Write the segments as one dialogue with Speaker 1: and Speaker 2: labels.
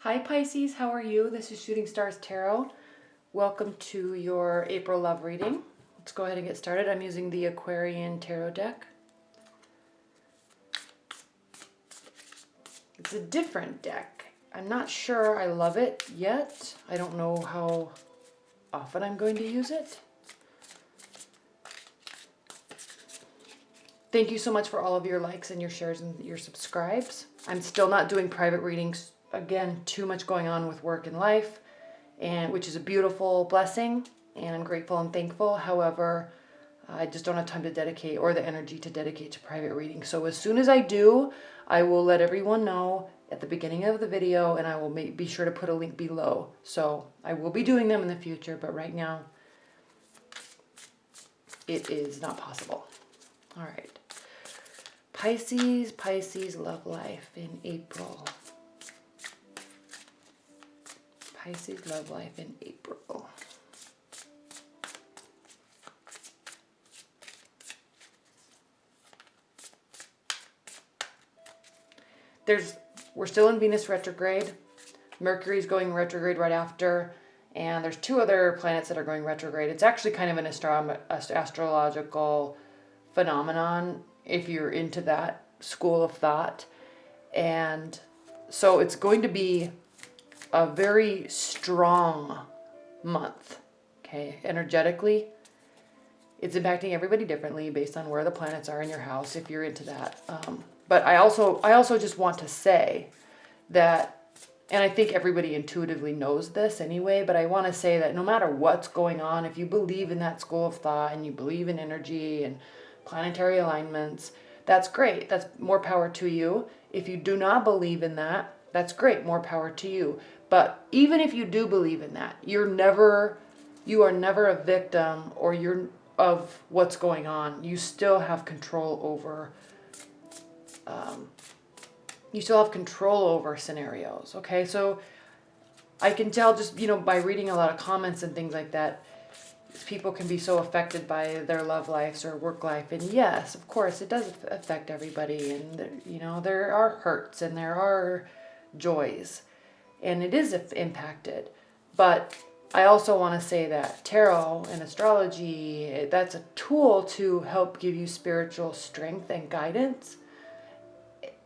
Speaker 1: Hi Pisces, how are you? This is Shooting Stars Tarot. Welcome to your April love reading. Let's go ahead and get started. I'm using the Aquarian Tarot deck. It's a different deck. I'm not sure I love it yet. I don't know how often I'm going to use it. Thank you so much for all of your likes and your shares and your subscribes. I'm still not doing private readings. Again, too much going on with work and life, and which is a beautiful blessing, and I'm grateful and thankful. However, I just don't have time to dedicate or the energy to dedicate to private reading. So as soon as I do, I will let everyone know at the beginning of the video, and I will be sure to put a link below. So I will be doing them in the future, but right now it is not possible. All right. Pisces love life in April. Pisces love life in April. We're still in Venus retrograde. Mercury's going retrograde right after, and there's two other planets that are going retrograde. It's actually kind of an astrological phenomenon if you're into that school of thought. And so it's going to be a very strong month, okay, energetically. It's impacting everybody differently based on where the planets are in your house, if you're into that. But I also just want to say that, and I think everybody intuitively knows this anyway, but I want to say that no matter what's going on, if you believe in that school of thought and you believe in energy and planetary alignments, that's great. That's more power to you. If you do not believe in that, that's great. More power to you. But even if you do believe in that, you are never a victim of what's going on. You still have control over scenarios. Okay, so I can tell just by reading a lot of comments and things like that, people can be so affected by their love lives or work life, and yes, of course it does affect everybody, and there are hurts and there are joys, and it is impacted. But I also want to say that tarot and astrology, that's a tool to help give you spiritual strength and guidance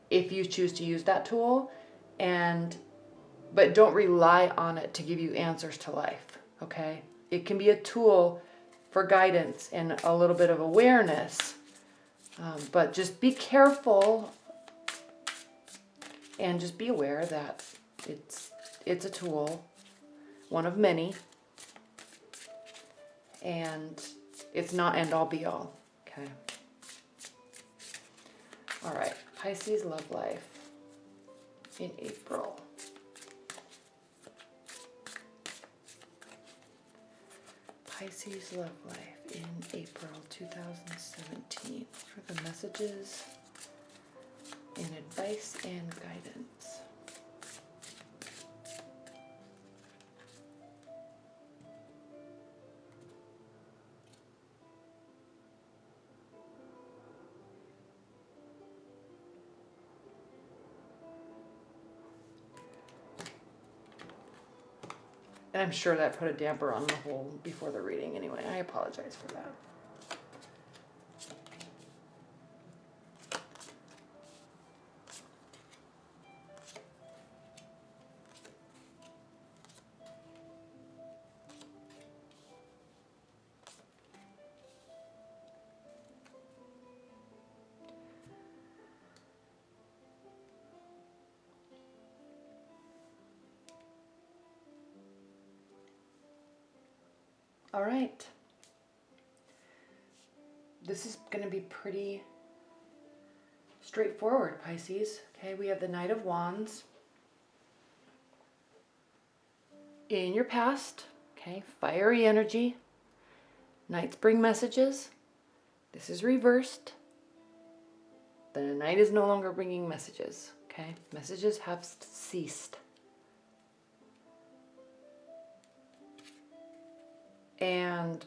Speaker 1: if you choose to use that tool, but don't rely on it to give you answers to life, okay? It can be a tool for guidance and a little bit of awareness, but just be careful and just be aware that it's a tool, one of many, and it's not end all be all, okay? All right, Pisces love life in April. Pisces love life in April 2017 for the messages and advice and guidance. And I'm sure that put a damper on the whole before the reading anyway. I apologize for that. All right. This is going to be pretty straightforward, Pisces. Okay, we have the Knight of Wands. In your past, okay, fiery energy. Knights bring messages. This is reversed. The Knight is no longer bringing messages, okay? Messages have ceased. And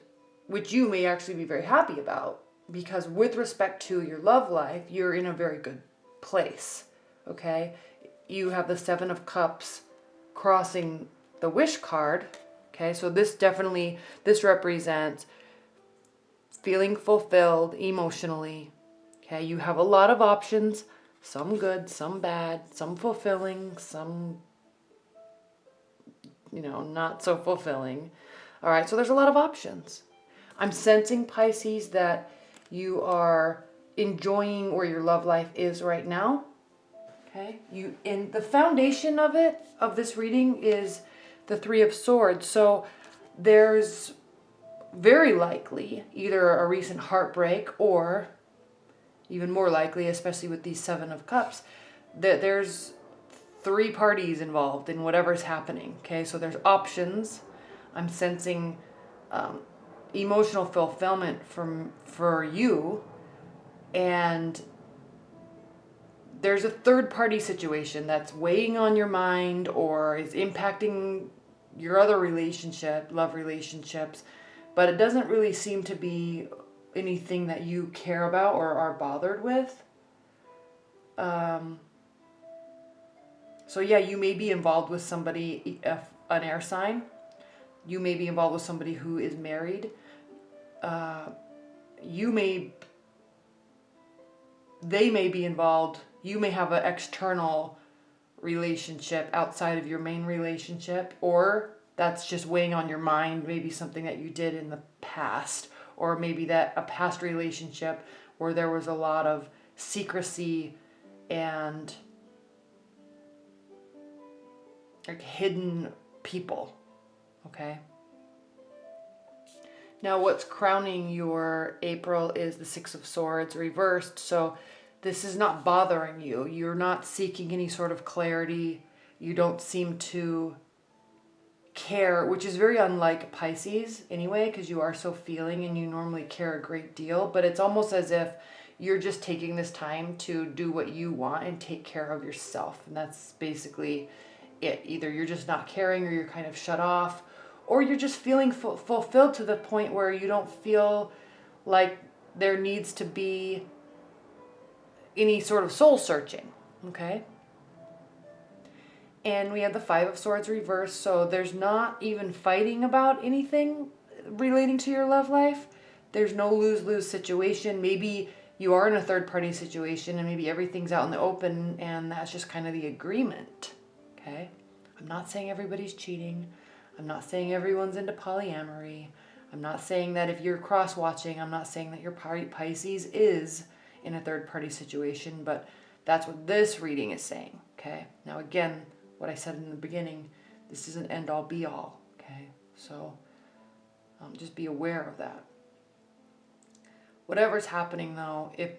Speaker 1: which you may actually be very happy about, because with respect to your love life, you're in a very good place, okay? You have the Seven of Cups crossing the wish card. Okay, so this represents feeling fulfilled emotionally. Okay, you have a lot of options, some good, some bad, some fulfilling, some, not so fulfilling. All right, so there's a lot of options. I'm sensing, Pisces, that you are enjoying where your love life is right now. Okay, in the foundation of this reading is the Three of Swords. So there's very likely either a recent heartbreak, or even more likely, especially with these Seven of Cups, that there's three parties involved in whatever's happening. Okay, so there's options. I'm sensing emotional fulfillment for you, and there's a third party situation that's weighing on your mind or is impacting your other love relationships, but it doesn't really seem to be anything that you care about or are bothered with. So yeah, you may be involved with somebody, an air sign. You may be involved with somebody who is married. They may be involved. You may have an external relationship outside of your main relationship, or that's just weighing on your mind, maybe something that you did in the past, or maybe that a past relationship where there was a lot of secrecy and like hidden people. Okay. Now what's crowning your April is the Six of Swords reversed. So this is not bothering you. You're not seeking any sort of clarity. You don't seem to care, which is very unlike Pisces anyway, because you are so feeling and you normally care a great deal. But it's almost as if you're just taking this time to do what you want and take care of yourself. And that's basically it. Either you're just not caring, or you're kind of shut off, or you're just feeling fulfilled to the point where you don't feel like there needs to be any sort of soul searching. Okay. And we have the Five of Swords reversed, so there's not even fighting about anything relating to your love life. There's no lose-lose situation. Maybe you are in a third-party situation and maybe everything's out in the open and that's just kind of the agreement. Okay? I'm not saying everybody's cheating. I'm not saying everyone's into polyamory. I'm not saying that if you're cross-watching, I'm not saying that your Pisces is in a third-party situation, but that's what this reading is saying. Okay? Now again, what I said in the beginning, this isn't end-all be-all. Okay? So just be aware of that. Whatever's happening though, if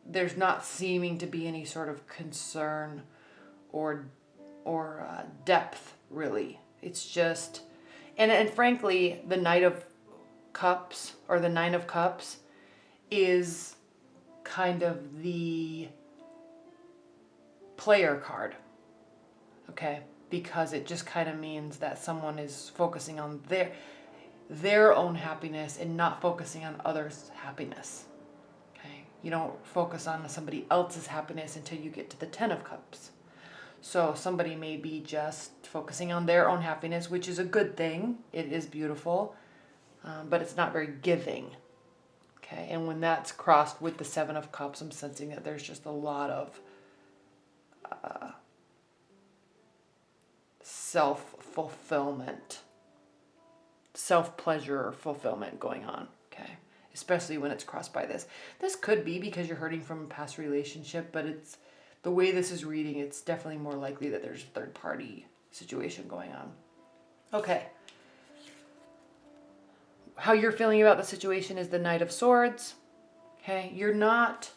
Speaker 1: there's not seeming to be any sort of concern or depth really. It's just, and frankly, the Knight of Cups or the Nine of Cups is kind of the player card. Okay? Because it just kind of means that someone is focusing on their own happiness and not focusing on others' happiness. Okay? You don't focus on somebody else's happiness until you get to the Ten of Cups. So somebody may be just focusing on their own happiness, which is a good thing. It is beautiful, but it's not very giving. Okay? And when that's crossed with the Seven of Cups, I'm sensing that there's just a lot of self-fulfillment, self-pleasure fulfillment going on, okay? Especially when it's crossed by this. This could be because you're hurting from a past relationship, but it's the way this is reading, it's definitely more likely that there's a third-party situation going on. Okay. How you're feeling about the situation is the Knight of Swords, okay? You're not...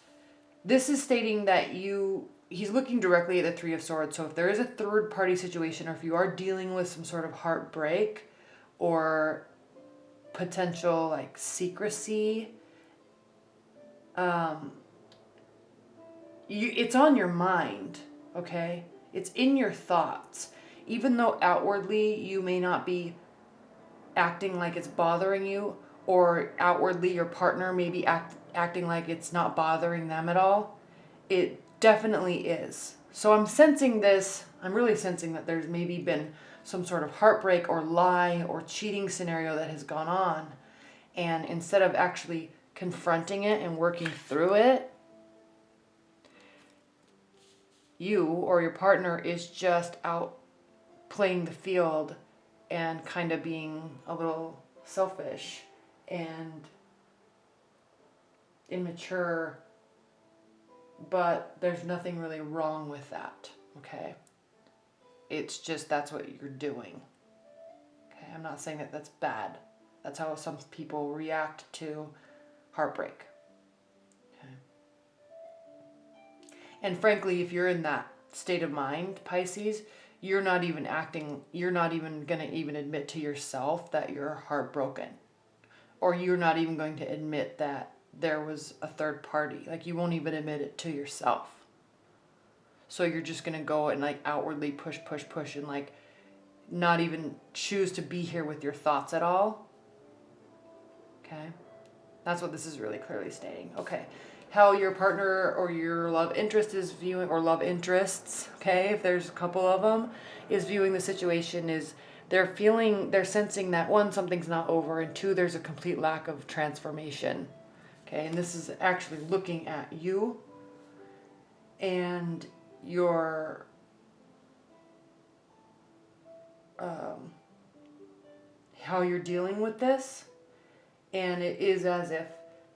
Speaker 1: This is stating that he's looking directly at the Three of Swords. So if there is a third-party situation, or if you are dealing with some sort of heartbreak or potential like secrecy, it's on your mind, okay? It's in your thoughts. Even though outwardly you may not be acting like it's bothering you, or outwardly your partner may be acting like it's not bothering them at all, it definitely is, So I'm sensing this, I'm really sensing that there's maybe been some sort of heartbreak or lie or cheating scenario that has gone on. And instead of actually confronting it and working through it, you or your partner is just out playing the field and kind of being a little selfish and immature, but there's nothing really wrong with that, okay? It's just that's what you're doing. Okay, I'm not saying that that's bad. That's how some people react to heartbreak. Okay. And frankly, if you're in that state of mind, Pisces, you're not even going to even admit to yourself that you're heartbroken. Or you're not even going to admit that there was a third party. Like, you won't even admit it to yourself. So you're just going to go and like outwardly push and like not even choose to be here with your thoughts at all. Okay? That's what this is really clearly stating. Okay. How your partner or your love interest is viewing, or love interests, okay, if there's a couple of them, is viewing the situation is they're sensing that one, something's not over, and two, there's a complete lack of transformation. Okay, and this is actually looking at you and your how you're dealing with this, and it is as if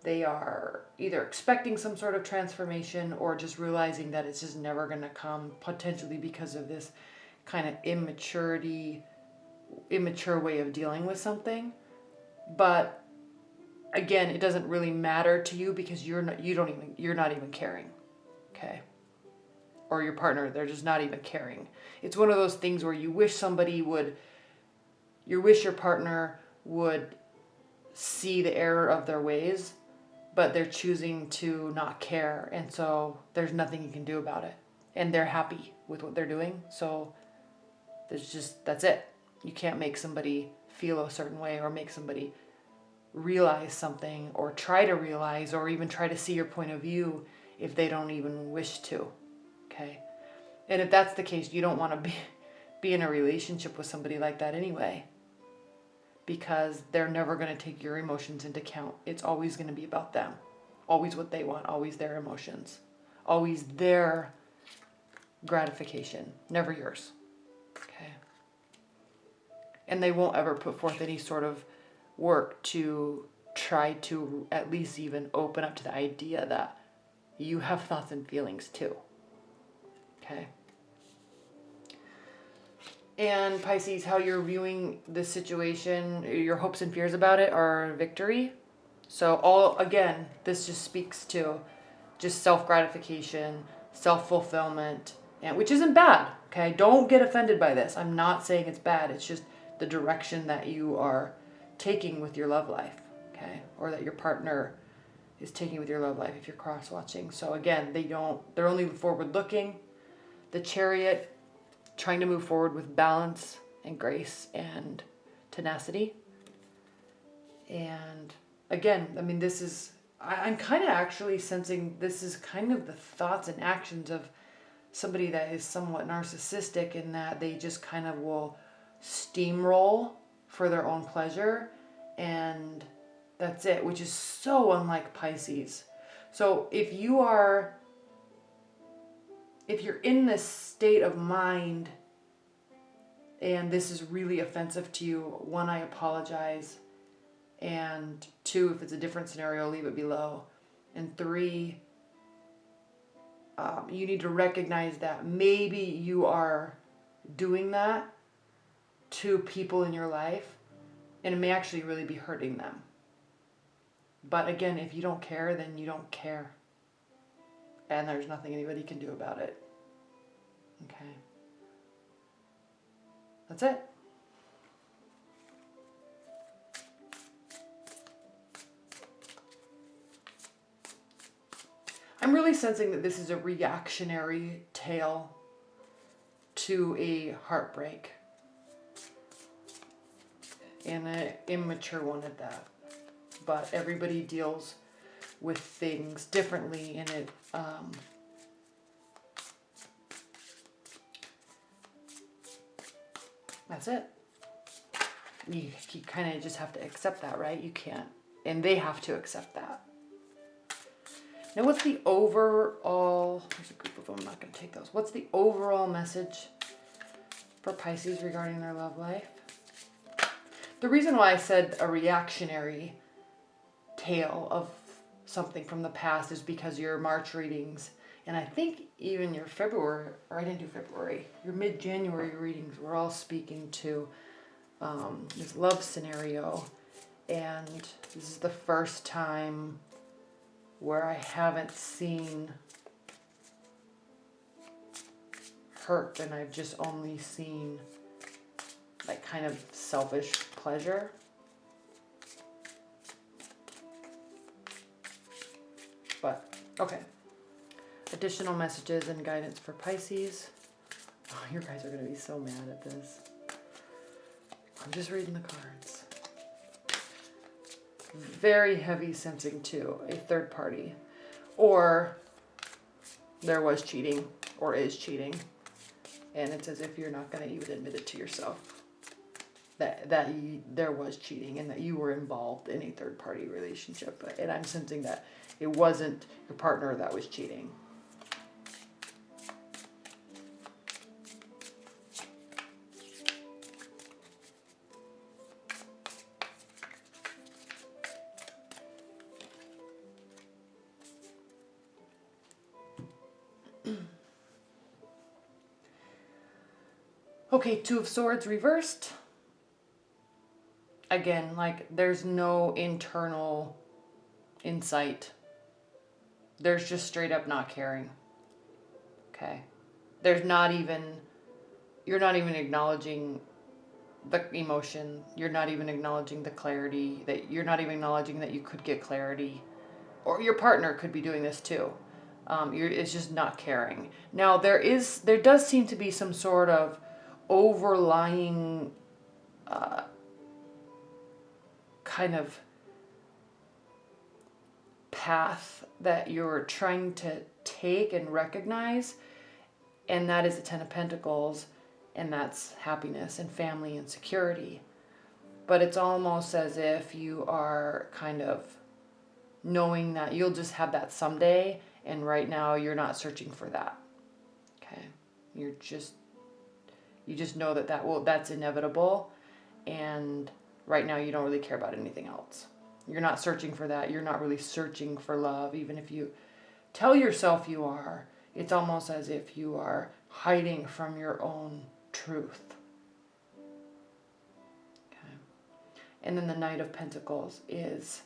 Speaker 1: they are either expecting some sort of transformation or just realizing that it's just never going to come, potentially because of this kind of immature way of dealing with something. But again, it doesn't really matter to you because you're not even caring. Okay? Or your partner, they're just not even caring. It's one of those things where you wish your partner would see the error of their ways, but they're choosing to not care, and so there's nothing you can do about it. And they're happy with what they're doing, so that's it. You can't make somebody feel a certain way or make somebody realize something or try to realize or even try to see your point of view if they don't even wish to. Okay? And if that's the case, you don't want to be in a relationship with somebody like that anyway, because they're never going to take your emotions into account. It's always going to be about them. Always what they want. Always their emotions. Always their gratification. Never yours. Okay? And they won't ever put forth any sort of work to try to at least even open up to the idea that you have thoughts and feelings too. Okay? And Pisces, how you're viewing this situation, your hopes and fears about it are victory. So again, this just speaks to just self-gratification, self-fulfillment, and which isn't bad. Okay, don't get offended by this. I'm not saying it's bad. It's just the direction that you are taking with your love life. Okay, or that your partner is taking with your love life if you're cross-watching. So again, they're only forward-looking. The Chariot, trying to move forward with balance and grace and tenacity. And again, I mean, I'm kind of actually sensing this is kind of the thoughts and actions of somebody that is somewhat narcissistic, in that they just kind of will steamroll for their own pleasure, and that's it, which is so unlike Pisces. So if you're in this state of mind and this is really offensive to you, one, I apologize. And two, if it's a different scenario, leave it below. And three, you need to recognize that maybe you are doing that to people in your life, and it may actually really be hurting them. But again, if you don't care, then you don't care. And there's nothing anybody can do about it. Okay. That's it. I'm really sensing that this is a reactionary tale to a heartbreak. And an immature one at that. But everybody deals with things differently, and That's it. You kind of just have to accept that, right? You can't. And they have to accept that. Now, what's the overall... There's a group of them. I'm not going to take those. What's the overall message for Pisces regarding their love life? The reason why I said a reactionary tale of something from the past is because your March readings, and I think even your February, or I didn't do February, your mid-January readings were all speaking to this love scenario. And this is the first time where I haven't seen hurt, and I've just only seen like kind of selfish pleasure. But, okay. Additional messages and guidance for Pisces. Oh, you guys are going to be so mad at this. I'm just reading the cards. Very heavy sensing to a third party. Or there was cheating, or is cheating. And it's as if you're not going to even admit it to yourself. That there was cheating and that you were involved in a third party relationship. And I'm sensing that it wasn't your partner that was cheating. Okay, Two of Swords reversed. Again, like there's no internal insight. There's just straight up not caring. Okay. There's not even, you're not even acknowledging the emotion. You're not even acknowledging the clarity, that you're not even acknowledging that you could get clarity, or your partner could be doing this too. It's just not caring. Now there does seem to be some sort of overlying kind of path that you're trying to take and recognize, and that is the Ten of Pentacles, and that's happiness and family and security. But it's almost as if you are kind of knowing that you'll just have that someday, and right now you're not searching for that. Okay, you just know that's inevitable, and right now you don't really care about anything else. You're not searching for that. You're not really searching for love. Even if you tell yourself you are, it's almost as if you are hiding from your own truth. Okay. And then the Knight of Pentacles is,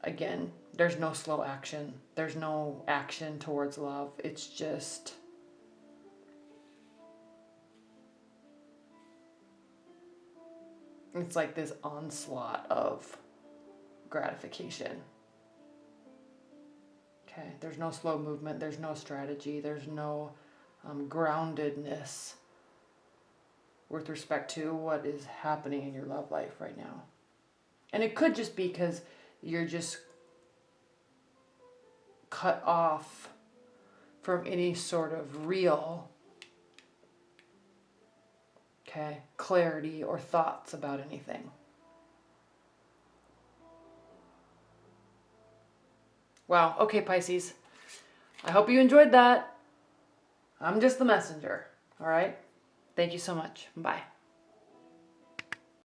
Speaker 1: again, there's no slow action. There's no action towards love. It's just... it's like this onslaught of gratification. Okay, there's no slow movement, there's no strategy, there's no groundedness with respect to what is happening in your love life right now. And it could just be because you're just cut off from any sort of real clarity or thoughts about anything. Wow. Okay, Pisces. I hope you enjoyed that. I'm just the messenger. All right? Thank you so much. Bye.